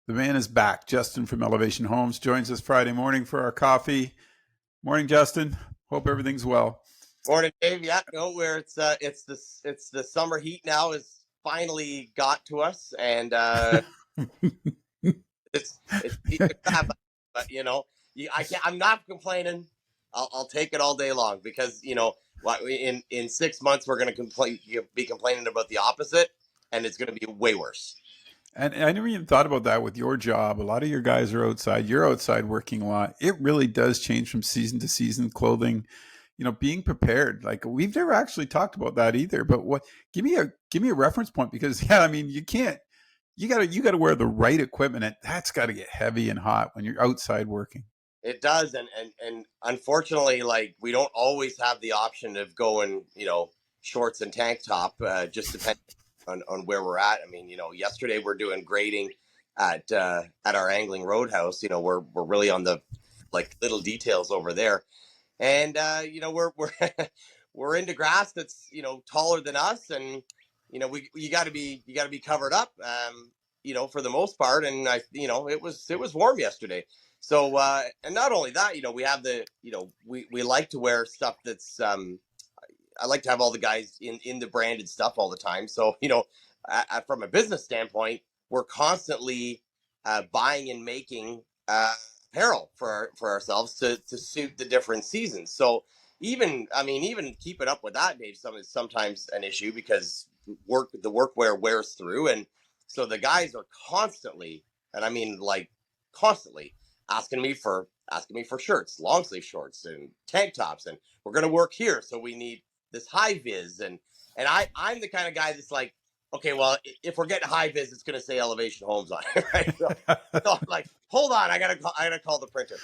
The man is back. Justin from Elevation Homes joins us Friday morning for our coffee. Morning, Justin. Hope everything's well. Morning, Dave. Yeah, no, where it's the summer heat now has finally got to us, and it's bad, but I'm not complaining. I'll take it all day long because what in 6 months we're going to be complaining about the opposite, and it's going to be way worse. And I never even thought about that with your job. A lot of your guys are outside. You're outside working a lot. It really does change from season to season. Clothing, being prepared. Like we've never actually talked about that either. But what? Give me a reference point because yeah, I mean you can't. You gotta wear the right equipment, and that's got to get heavy and hot when you're outside working. It does, and unfortunately, like we don't always have the option of going, shorts and tank top, just depending on where we're at. I mean, yesterday we're doing grading at our angling roadhouse. We're really on the like little details over there, and we're we're into grass that's taller than us, and we you got to be covered up, for the most part. And it was warm yesterday. So and not only that, we have we like to wear stuff that's I like to have all the guys in the branded stuff all the time. So from a business standpoint, we're constantly buying and making apparel for ourselves to suit the different seasons. So even keeping up with that, Dave, is sometimes an issue because the workwear wears through, and so the guys are constantly, and I mean like constantly asking me for shirts, long sleeve shorts, and tank tops, and we're gonna work here, so we need this high vis, and I'm the kind of guy that's like, okay, well, if we're getting high vis, it's gonna say Elevation Homes on it, right? So I'm like, hold on, I gotta call the printer,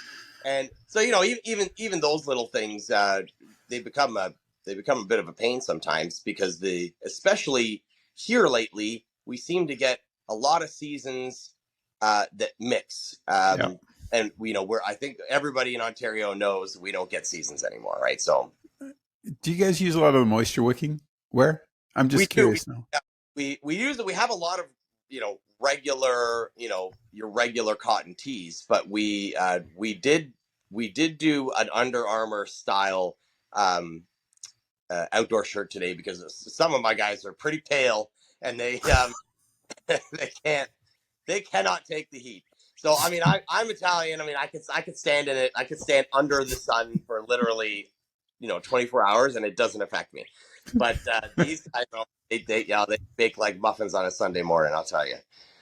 and so even those little things, they become a bit of a pain sometimes because especially here lately, we seem to get a lot of seasons that mix. Yeah. And I think everybody in Ontario knows we don't get seasons anymore, right? So Do you guys use a lot of the moisture wicking wear? I'm we just do. We curious now. yeah, we use it. We have a lot of regular your regular cotton tees, but we did do an Under Armour style outdoor shirt today because some of my guys are pretty pale and they they can't they cannot take the heat. So I mean, I'm Italian. I mean, I could stand in it. I could stand under the sun for literally 24 hours and it doesn't affect me. But these guys, they bake like muffins on a Sunday morning. I'll tell you.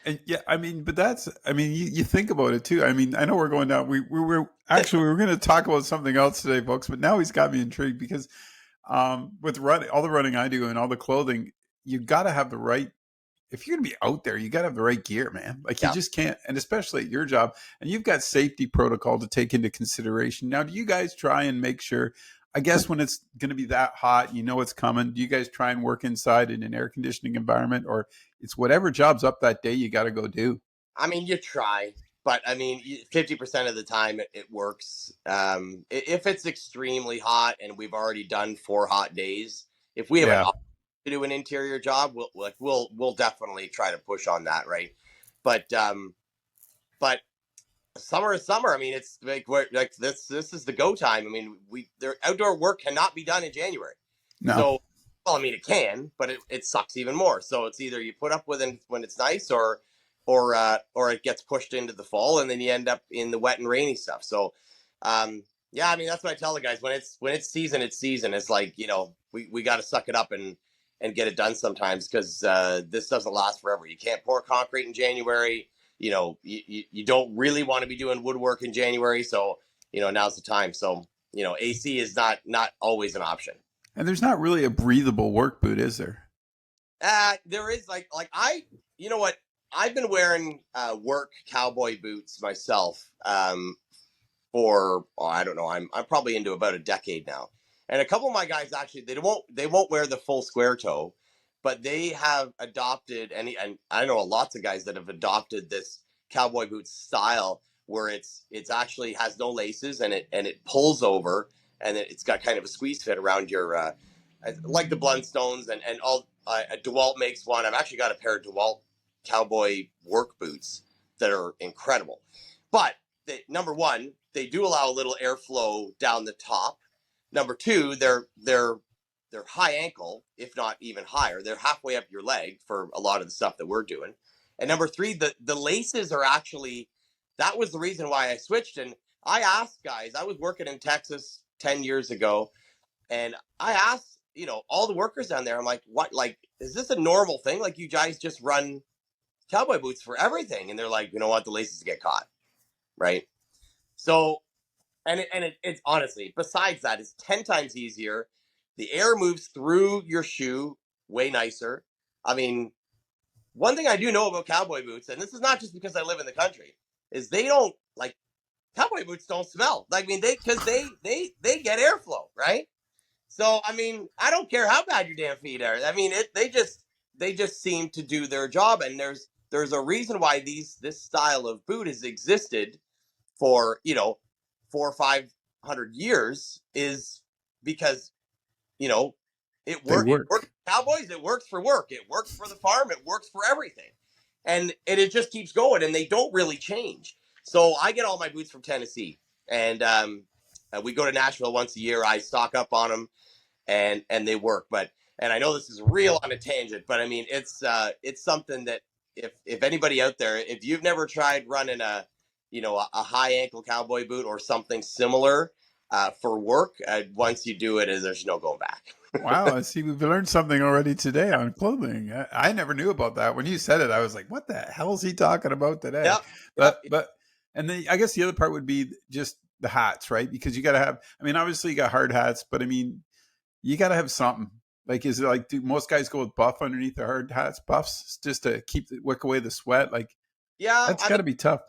And yeah, I mean, but I mean, you think about it too. I mean, I know we're going down. We were actually we were going to talk about something else today, folks. But now he's got me intrigued because with running, all the running I do and all the clothing, you got to have the right. If you're going to be out there, you got to have the right gear, man. Like you Yeah. just can't, and especially at your job, and you've got safety protocol to take into consideration. Now, do you guys try and make sure? I guess when it's going to be that hot, it's coming. Do you guys try and work inside in an air conditioning environment, or it's whatever job's up that day you got to go do? I mean, you try, but I mean, 50% of the time it works. If it's extremely hot and we've already done 4 hot days, if we have an Yeah, option to do an interior job, we'll definitely try to push on that, right? But but summer is summer. I mean, it's like like this is the go time. I mean, their outdoor work cannot be done in January. no. So, well, I mean, it can, but it sucks even more. So it's either you put up with it when it's nice, or it gets pushed into the fall, and then you end up in the wet and rainy stuff. So, yeah, I mean, that's what I tell the guys when it's season, it's season. It's like we got to suck it up and get it done sometimes because this doesn't last forever. You can't pour concrete in January. You don't really want to be doing woodwork in January, so now's the time. So AC is not always an option. And there's not really a breathable work boot, is there? There is like you know what, I've been wearing work cowboy boots myself for I don't know, I'm probably into about a decade now, and a couple of my guys actually they won't wear the full square toe, but they have adopted, and I know lots of guys that have adopted this cowboy boot style where it's actually has no laces, and it pulls over, and it's got kind of a squeeze fit around your like the Blundstones, and all DeWalt makes one. I've actually got a pair of DeWalt cowboy work boots, that are incredible. But number one, they do allow a little airflow down the top. Number two, they're high ankle, if not even higher. They're halfway up your leg for a lot of the stuff that we're doing. And number three, the laces are actually, that was the reason why I switched. And I asked guys, I was working in Texas 10 years ago, and I asked, all the workers down there, I'm like, what, like, is this a normal thing? Like, you guys just run cowboy boots for everything? And they're like, you know what, the laces get caught, right? So, it's honestly, besides that, it's 10 times easier. The air moves through your shoe way nicer. I mean, one thing I do know about cowboy boots, and this is not just because I live in the country, is they don't, like, cowboy boots don't smell. Like, I mean, because they get airflow, right? So, I mean, I don't care how bad your damn feet are. I mean, they just seem to do their job, and there's a reason why this style of boot has existed for 400 or 500 years, is because you know They it works work. for cowboys, it works for work, it works for the farm, it works for everything, and it just keeps going, and they don't really change. So I get all my boots from Tennessee, and we go to Nashville once a year. I stock up on them, and they work. But and I know this is real on a tangent, but I mean it's something that if anybody out there, if you've never tried running a high ankle cowboy boot or something similar for work, once you do it, there's no going back. Wow, I see we've learned something already today on clothing. I never knew about that. When you said it, I was like, what the hell is he talking about today? Yep, yep, But and then I guess the other part would be just the hats, right? Because you got to have, I mean, obviously you got hard hats, but I mean, you got to have something. Like, is it like, do most guys go with buff underneath their hard hats, buffs, just to wick away the sweat? Like, yeah. that's I got mean, to be tough.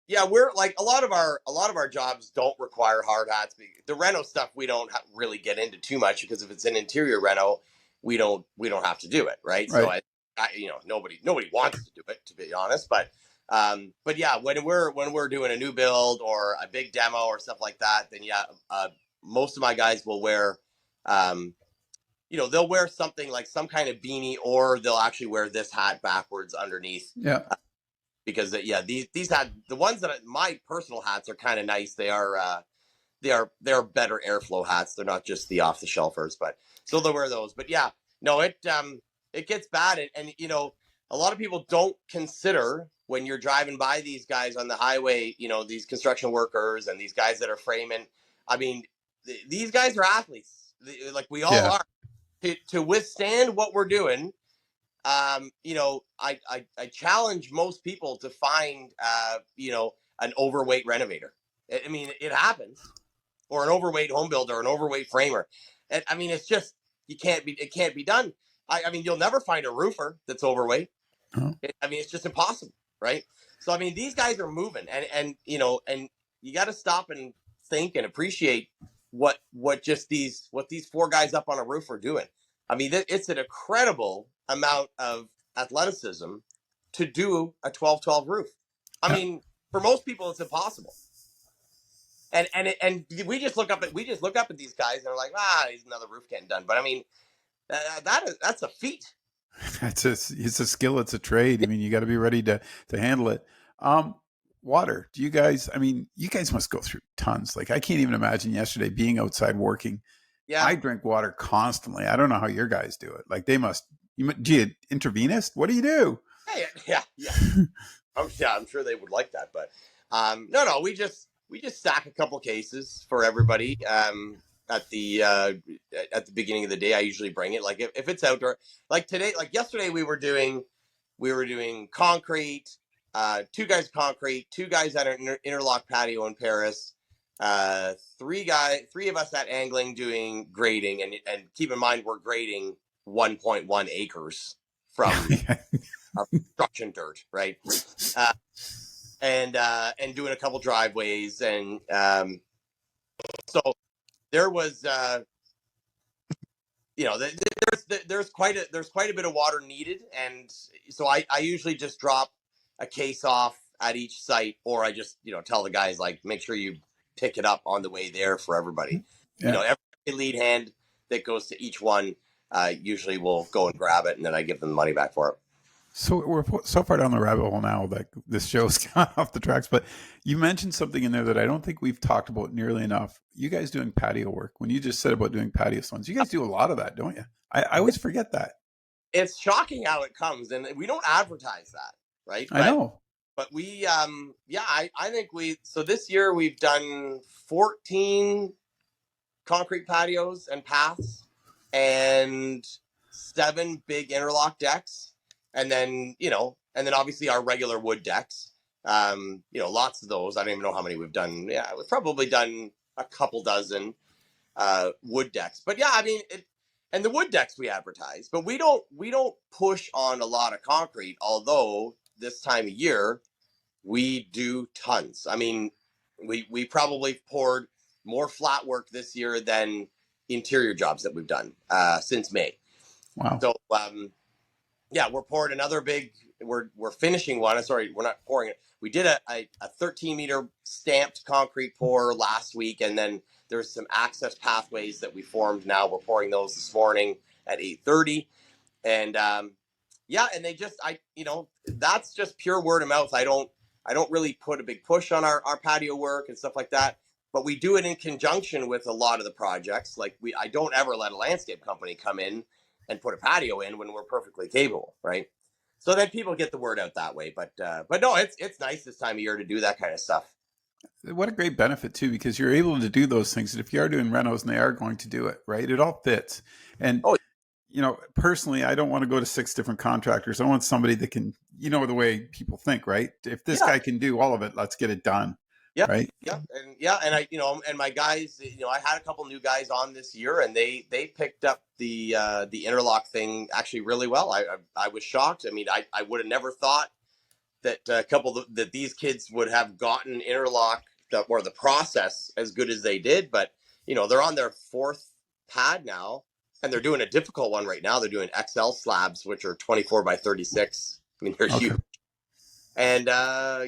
yeah, we're like a lot of our jobs don't require hard hats. The reno stuff we don't really get into too much, because if it's an interior reno, we don't have to do it, right? So Right. nobody wants to do it, to be honest. But yeah, when we're doing a new build or a big demo or stuff like that, then yeah, most of my guys will wear, um, they'll wear something like some kind of beanie, or they'll actually wear this hat backwards underneath, Yeah. because yeah, these had the ones that my personal hats are kind of nice. They're better airflow hats. They're not just the off the shelfers, but so they'll wear those. But yeah, no, it gets bad, and a lot of people don't consider, when you're driving by these guys on the highway, these construction workers and these guys that are framing. I mean, these guys are athletes, like we all Yeah. are. To withstand what we're doing, I challenge most people to find, an overweight renovator. I mean, it happens, or an overweight home builder, or an overweight framer. And I mean, it's just, it can't be done. I mean, you'll never find a roofer that's overweight. Oh, I mean, it's just impossible, right? So I mean, these guys are moving, and you got to stop and think and appreciate what these four guys up on a roof are doing. I mean, it's an incredible amount of athleticism to do a 12-12 roof. I yeah. mean, for most people, it's impossible. And we just look up at these guys, and they're like, he's another roof getting done. But I mean, that's a feat. It's a skill. It's a trade. I mean, you got to be ready to handle it. Um, Water. Do you guys? I mean, you guys must go through tons. Like, I can't even imagine yesterday being outside working. Yeah. I drink water constantly. I don't know how your guys do it. Like, they must. Do you intravenous? What do you do? Yeah. I'm sure they would like that, but no, we just stack a couple cases for everybody. At the beginning of the day, I usually bring it. Like, if it's outdoor, like today, like yesterday, we were doing concrete. Two guys concrete, two guys at an interlock patio in Paris. Three of us at angling doing grading, and keep in mind, we're grading 1.1 acres from our construction dirt, right? Uh, and doing a couple driveways, and so there was, there's quite a bit of water needed, and so I usually just drop a case off at each site, or I just tell the guys, like, make sure you pick it up on the way there for everybody. Yeah. Every lead hand that goes to each one usually will go and grab it, and then I give them the money back for it. So we're so far down the rabbit hole now that this show's gone off the tracks. But you mentioned something in there that I don't think we've talked about nearly enough. You guys doing patio work. When you just said about doing patio stones, you guys do a lot of that, don't you? I always forget that. It's shocking how it comes, and we don't advertise that, right? I know. But we yeah, I think we so this year we've done 14 concrete patios and paths and 7 big interlock decks, and then obviously our regular wood decks. Lots of those. I don't even know how many we've done. Yeah, we've probably done a couple dozen wood decks. But yeah, I mean, and the wood decks we advertise, but we don't push on a lot of concrete. Although this time of year we do tons. I mean, we probably poured more flat work this year than interior jobs that we've done since May. Wow. So yeah, we're pouring another big. We're finishing one. Sorry, we're not pouring it. We did a 13-meter stamped concrete pour last week, and then there's some access pathways that we formed. Now we're pouring those this morning at 8:30, and yeah, and they just that's just pure word of mouth. I don't really put a big push on our patio work and stuff like that, but we do it in conjunction with a lot of the projects. Like I don't ever let a landscape company come in and put a patio in when we're perfectly capable, right? So then people get the word out that way. But no, it's nice this time of year to do that kind of stuff. What a great benefit too, because you're able to do those things. And if you are doing renos and they are going to do it, right? It all fits. And Oh personally, I don't want to go to 6 different contractors. I want somebody that can, the way people think, right? If this yeah, guy can do all of it, let's get it done, yeah, right? and I and my guys, I had a couple new guys on this year, and they picked up the interlock thing actually really well. I was shocked. I mean, I would have never thought that that these kids would have gotten interlock or the process as good as they did. But they're on their 4th pad now, and they're doing a difficult one right now. They're doing XL slabs, which are 24 by 36. I mean, they're huge. Okay. And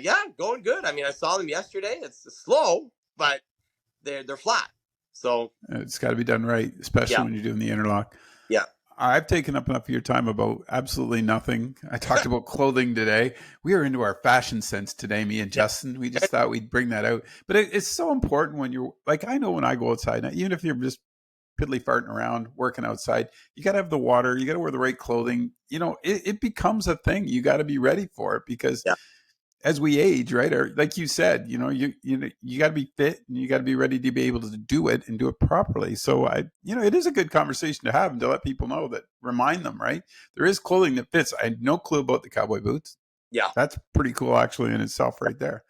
yeah, going good. I mean, I saw them yesterday. It's slow, but they're flat. So It's got to be done right, especially yeah, when you're doing the interlock. yeah, I've taken up enough of your time about absolutely nothing. I talked about clothing today. We are into our fashion sense today, me and yeah, Justin. We just thought we'd bring that out. But it's so important when you're like, I know when I go outside, even if you're just piddly farting around, working outside, you got to have the water. You got to wear the right clothing. It becomes a thing. You got to be ready for it because yeah, as we age, right, or like you said, you got to be fit and you got to be ready to be able to do it and do it properly. So it is a good conversation to have and to let people know that, remind them, right, there is clothing that fits. I had no clue about the cowboy boots. yeah. That's pretty cool actually in itself right there.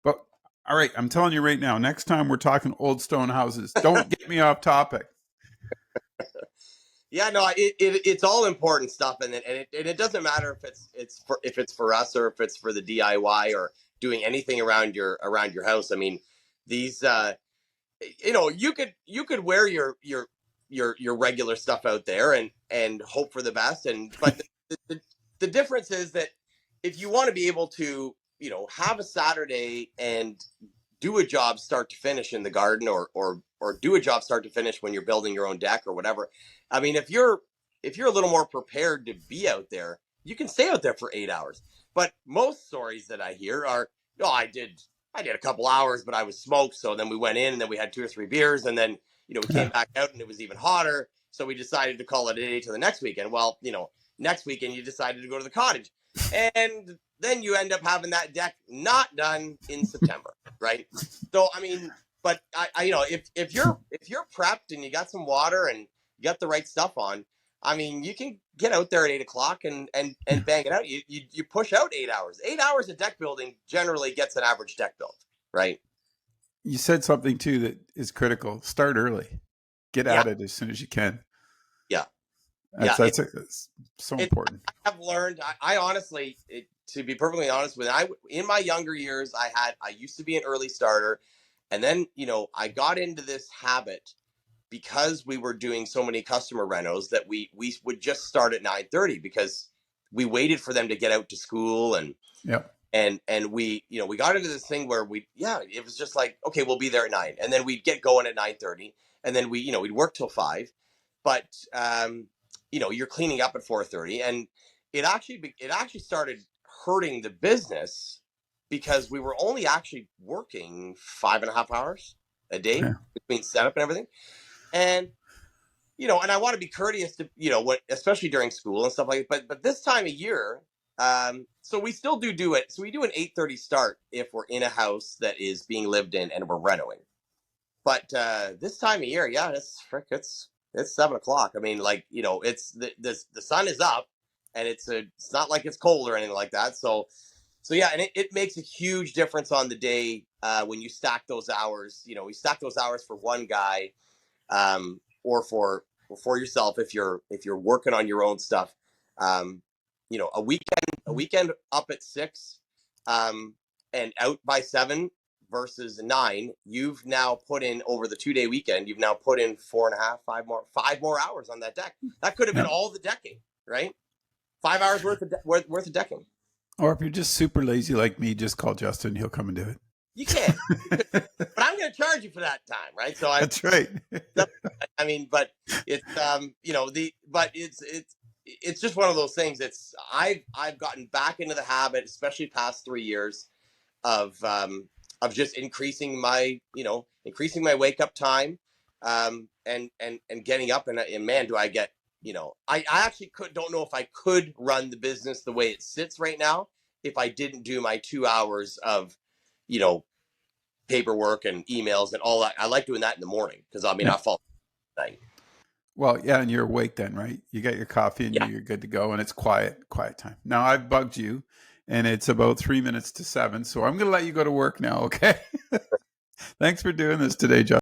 But all right, I'm telling you right now, next time we're talking old stone houses, don't get me off topic. Yeah, no, it's all important stuff, and it doesn't matter if it's for us or if it's for the DIY or doing anything around your house. I mean, these you could wear your regular stuff out there and hope for the best, but the difference is that if you want to be able to have a Saturday and do a job start to finish in the garden, or do a job start to finish when you're building your own deck or whatever. I mean, if you're a little more prepared to be out there, you can stay out there for 8 hours. But most stories that I hear are, oh, I did a couple hours, but I was smoked. So then we went in, and then we had 2 or 3 beers, and then we came Yeah. back out, and it was even hotter. So we decided to call it a day to the next weekend. Well, next weekend you decided to go to the cottage, and then you end up having that deck not done in September, right? So I mean, but if you're prepped and you got some water and you got the right stuff on, I mean, you can get out there at 8 o'clock and bang it out. You push out 8 hours. 8 hours of deck building generally gets an average deck built, right? You said something too that is critical. Start early. Get Yeah, at it as soon as you can. yeah, That's yeah. that's so It important. I have learned. I honestly, to be perfectly honest with you, in my younger years, I used to be an early starter, and then I got into this habit because we were doing so many customer renos that we would just start at 9:30 because we waited for them to get out to school, and Yep. we got into this thing where it was just like, okay, we'll be there at 9, and then we'd get going at 9:30, and then we'd work till 5. But you're cleaning up at 4:30, and it actually started hurting the business because we were only actually working 5.5 hours a day Yeah. between setup and everything. And and I want to be courteous to what, especially during school and stuff like that. But this time of year, so we still do it. So we do an 8:30 start if we're in a house that is being lived in and we're renovating. But this time of year, yeah, it's 7 o'clock. I mean, like it's the sun is up, and it's not like it's cold or anything like that. So yeah, and it makes a huge difference on the day when you stack those hours. We stack those hours for one guy, or for yourself if you're working on your own stuff. Um, a weekend up at 6, and out by 7 versus 9. You've now put in over the 2-day weekend. You've now put in 4.5, 5 more hours on that deck. That could have been Yeah. all the decking, right? 5 hours worth of decking. Or if you're just super lazy like me, just call Justin. He'll come and do You can, it. but I'm going to charge you for that time, right? So That's right. I mean, but it's but it's just one of those things. I've gotten back into the habit, especially past 3 years, of just increasing my wake up time, and getting up, and man, do I get I actually don't know if I could run the business the way it sits right now if I didn't do my 2 hours of you know paperwork and emails and all that. I like doing that in the morning because I mean Yeah. I fall at night. Well, yeah, and you're awake then, right? You got your coffee and Yeah. you're good to go, and it's quiet time. Now I've bugged you, and it's about 3 minutes to 7, so I'm going to let you go to work now. Okay. Thanks for doing this today, John.